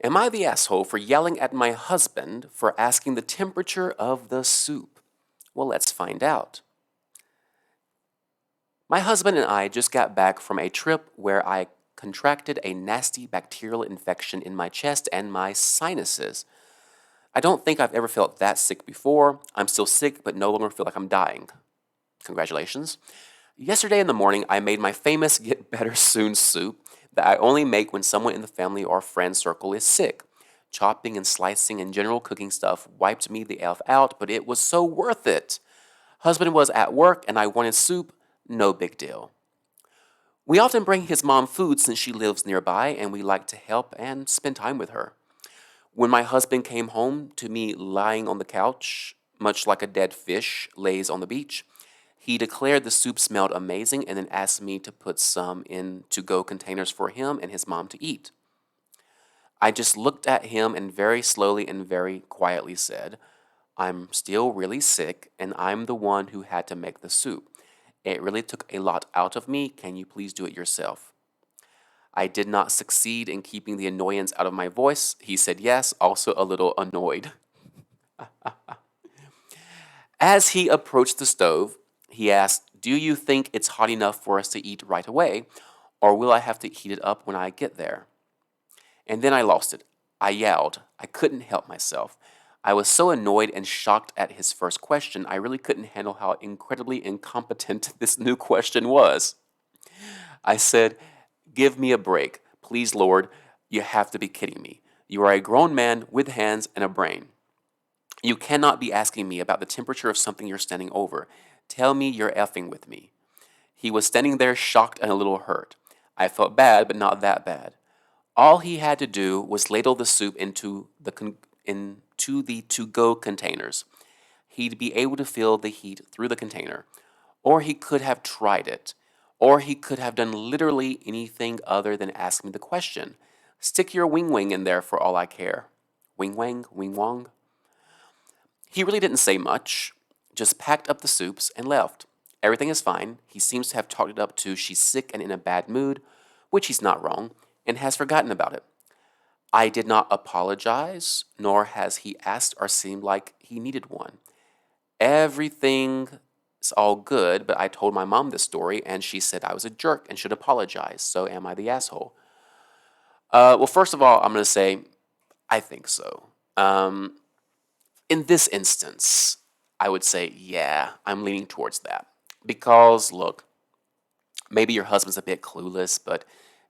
Am I the asshole for yelling at my husband for asking the temperature of the soup? Well, let's find out. My husband and I just got back from a trip where I contracted a nasty bacterial infection in my chest and my sinuses. I don't think I've ever felt that sick before. I'm still sick, but no longer feel like I'm dying. Congratulations. Yesterday in the morning, I made my famous Get Better Soon soup that I only make when someone in the family or friend circle is sick. Chopping and slicing and general cooking stuff wiped me the F out, but it was so worth it. Husband was at work and I wanted soup, no big deal. We often bring his mom food since she lives nearby and we like to help and spend time with her. When my husband came home to me lying on the couch, much like a dead fish lays on the beach, he declared the soup smelled amazing and then asked me to put some in to go containers for him and his mom to eat. I just looked at him and very slowly and very quietly said, I'm still really sick and I'm the one who had to make the soup. It really took a lot out of me. Can you please do it yourself? I did not succeed in keeping the annoyance out of my voice. He said yes, also a little annoyed. As he approached the stove, he asked, Do you think it's hot enough for us to eat right away, or will I have to heat it up when I get there? And then I lost it. I yelled. I couldn't help myself. I was so annoyed and shocked at his first question, I really couldn't handle how incredibly incompetent this new question was. I said, Give me a break. Please, Lord, you have to be kidding me. You are a grown man with hands and a brain. You cannot be asking me about the temperature of something you're standing over. Tell me you're effing with me. He was standing there shocked and a little hurt. I felt bad, but not that bad. All he had to do was ladle the soup into the to-go containers. He'd be able to feel the heat through the container. Or he could have tried it. Or he could have done literally anything other than ask me the question. Stick your wing wing in there for all I care. Wing wang, wing wong. He really didn't say much, just packed up the soups and left. Everything is fine. He seems to have talked it up to she's sick and in a bad mood, which he's not wrong, and has forgotten about it. I did not apologize, nor has he asked or seemed like he needed one. Everything's all good, but I told my mom this story, and she said I was a jerk and should apologize. So am I the asshole? Well, first of all, I'm going to say I think so. In this instance, I would say, yeah, I'm leaning towards that. Because, look, maybe your husband's a bit clueless, but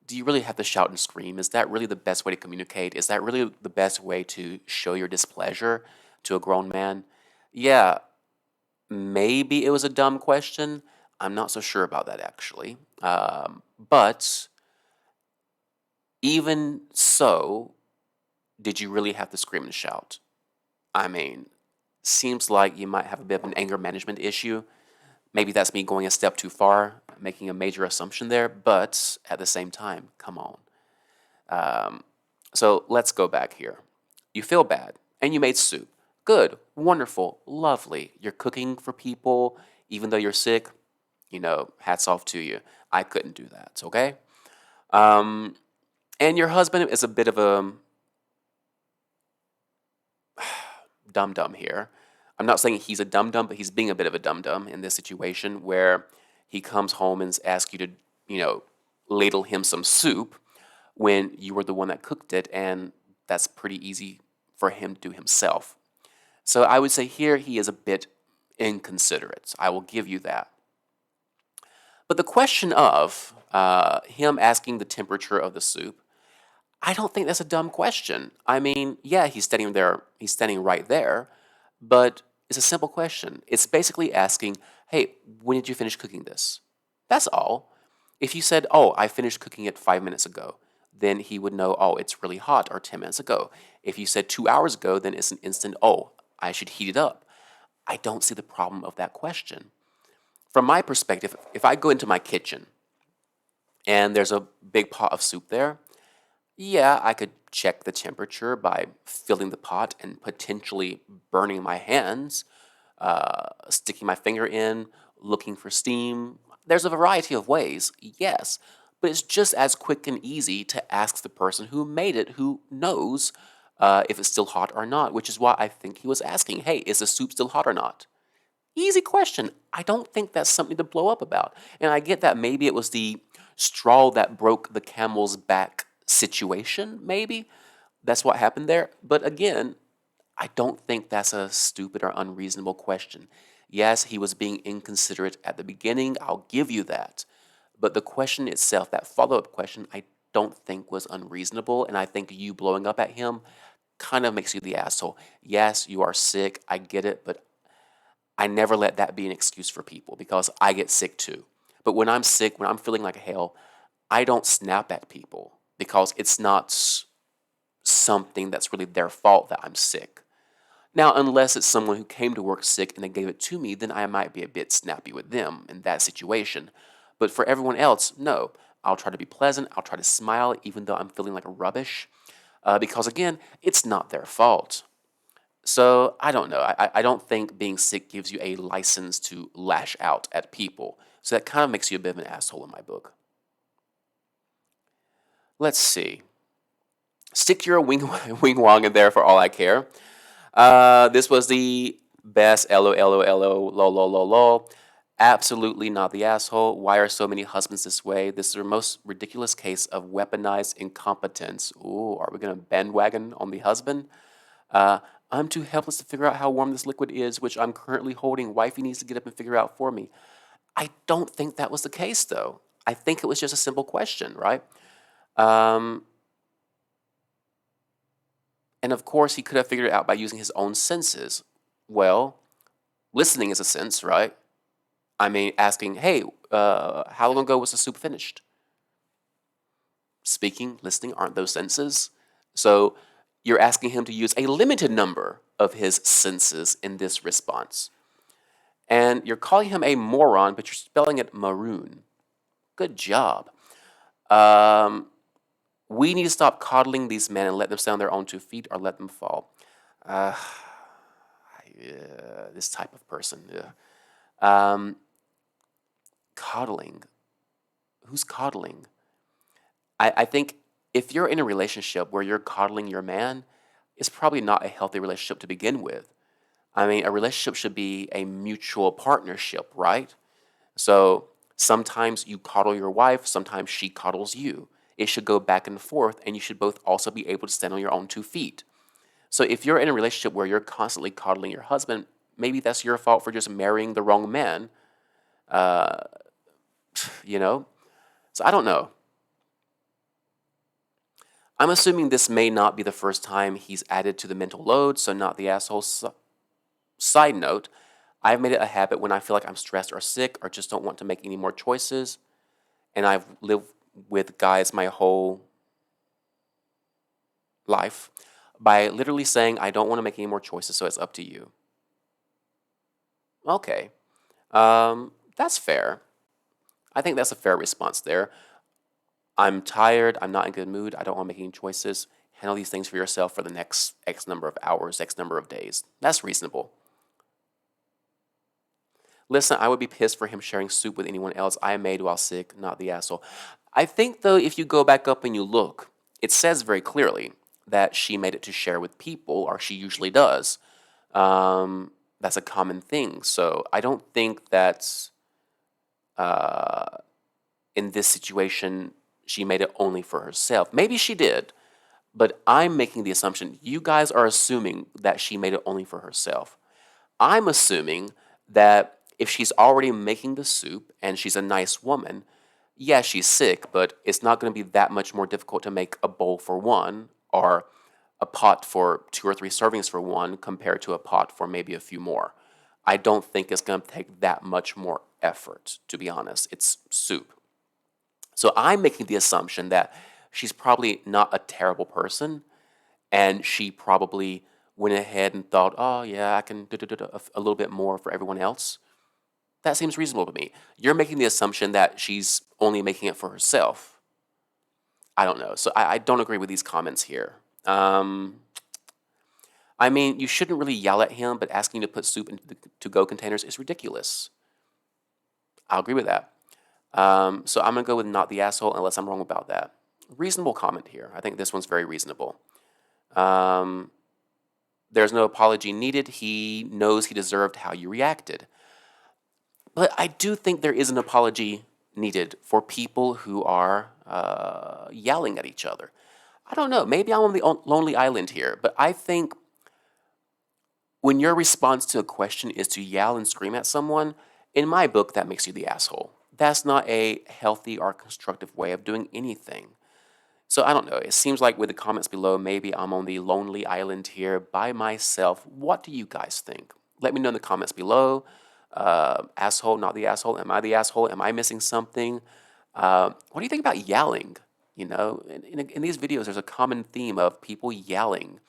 do you really have to shout and scream? Is that really the best way to communicate? Is that really the best way to show your displeasure to a grown man? Yeah, maybe it was a dumb question. I'm not so sure about that, actually. But even so, did you really have to scream and shout? I mean, seems like you might have a bit of an anger management issue. Maybe that's me going a step too far, making a major assumption there, but at the same time, come on. So let's go back here. You feel bad, and you made soup. Good, wonderful, lovely. You're cooking for people, even though you're sick. Hats off to you. I couldn't do that, okay? Um, and your husband is a bit of a dum dum here. I'm not saying he's a dum dum, but he's being a bit of a dum dum in this situation where he comes home and asks you to, you know, ladle him some soup when you were the one that cooked it, and that's pretty easy for him to do himself. So I would say here he is a bit inconsiderate. I will give you that. But the question of him asking the temperature of the soup, I don't think that's a dumb question. I mean, yeah, he's standing right there, but it's a simple question. It's basically asking, hey, when did you finish cooking this? That's all. If you said, oh, I finished cooking it 5 minutes ago, then he would know, oh, it's really hot, or 10 minutes ago. If you said 2 hours ago, then it's an instant, oh, I should heat it up. I don't see the problem of that question. From my perspective, if I go into my kitchen and there's a big pot of soup there, yeah, I could check the temperature by filling the pot and potentially burning my hands, sticking my finger in, looking for steam. There's a variety of ways, yes, But it's just as quick and easy to ask the person who made it, who knows if it's still hot or not, which is why I think he was asking, hey, is the soup still hot or not? Easy question. I don't think that's something to blow up about. And I get that maybe it was the straw that broke the camel's back situation, maybe. That's what happened there. But again, I don't think that's a stupid or unreasonable question. Yes, he was being inconsiderate at the beginning. I'll give you that. But the question itself, that follow up question, I don't think was unreasonable. And I think you blowing up at him kind of makes you the asshole. Yes, you are sick. I get it. But I never let that be an excuse for people because I get sick too. But when I'm sick, when I'm feeling like hell, I don't snap at people because it's not something that's really their fault that I'm sick. Now, unless it's someone who came to work sick and they gave it to me, then I might be a bit snappy with them in that situation. But for everyone else, no. I'll try to be pleasant. I'll try to smile even though I'm feeling like rubbish. Because again, it's not their fault. So I don't know. I don't think being sick gives you a license to lash out at people. So that kind of makes you a bit of an asshole in my book. Let's see. Stick your wing wong in there for all I care. This was the best. LOL. Absolutely not the asshole. Why are so many husbands this way? This is the most ridiculous case of weaponized incompetence. Ooh, are we going to bandwagon on the husband? Uh, I'm too helpless to figure out how warm this liquid is, which I'm currently holding. Wifey needs to get up and figure out for me. I don't think that was the case, though. I think it was just a simple question, right? Um, and of course, he could have figured it out by using his own senses. Well, listening is a sense, right? I mean, asking, hey, how long ago was the soup finished? Speaking, listening, aren't those senses? So you're asking him to use a limited number of his senses in this response. And you're calling him a moron, but you're spelling it maroon. Good job. We need to stop coddling these men and let them stand on their own 2 feet or let them fall. Uh, this type of person. Coddling. Who's coddling? I think if you're in a relationship where you're coddling your man, it's probably not a healthy relationship to begin with. I mean, a relationship should be a mutual partnership, right? So sometimes you coddle your wife, sometimes she coddles you. It should go back and forth, and you should both also be able to stand on your own 2 feet. So if you're in a relationship where you're constantly coddling your husband, maybe that's your fault for just marrying the wrong man. Uh, you know? So I don't know. I'm assuming this may not be the first time he's added to the mental load, so not the asshole. Side note, I've made it a habit when I feel like I'm stressed or sick or just don't want to make any more choices, and I've lived with guys my whole life, by literally saying, I don't want to make any more choices, so it's up to you. Okay. That's fair. I think that's a fair response there. I'm tired. I'm not in a good mood. I don't want to make any choices. Handle these things for yourself for the next X number of hours, X number of days. That's reasonable. Listen, I would be pissed for him sharing soup with anyone else. I made while sick, not the asshole. I think, though, if you go back up and you look, it says very clearly that she made it to share with people, or she usually does. That's a common thing. So I don't think that's in this situation she made it only for herself. Maybe she did, but I'm making the assumption. You guys are assuming that she made it only for herself. I'm assuming that if she's already making the soup and she's a nice woman, yeah, she's sick, but it's not going to be that much more difficult to make a bowl for one or a pot for 2 or 3 servings for one compared to a pot for maybe a few more. I don't think it's going to take that much more effort, to be honest. It's soup. So I'm making the assumption that she's probably not a terrible person, and she probably went ahead and thought, oh, yeah, I can do a little bit more for everyone else. That seems reasonable to me. You're making the assumption that she's only making it for herself. I don't know. So I don't agree with these comments here. I mean, you shouldn't really yell at him, but asking him to put soup into the to-go containers is ridiculous. I'll agree with that. So I'm going to go with not the asshole unless I'm wrong about that. Reasonable comment here. I think this one's very reasonable. There's no apology needed. He knows he deserved how you reacted. But I do think there is an apology needed for people who are yelling at each other. I don't know. Maybe I'm on the lonely island here, but I think when your response to a question is to yell and scream at someone, in my book, that makes you the asshole. That's not a healthy or constructive way of doing anything. So I don't know. It seems like with the comments below, maybe I'm on the lonely island here by myself. What do you guys think? Let me know in the comments below. Asshole, not the asshole. Am I the asshole? Am I missing something? What do you think about yelling? You know, in these videos, there's a common theme of people yelling.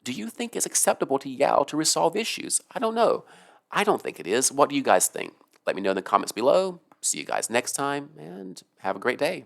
Do you think it's acceptable to yell to resolve issues? I don't know. I don't think it is. What do you guys think? Let me know in the comments below. See you guys next time, and have a great day.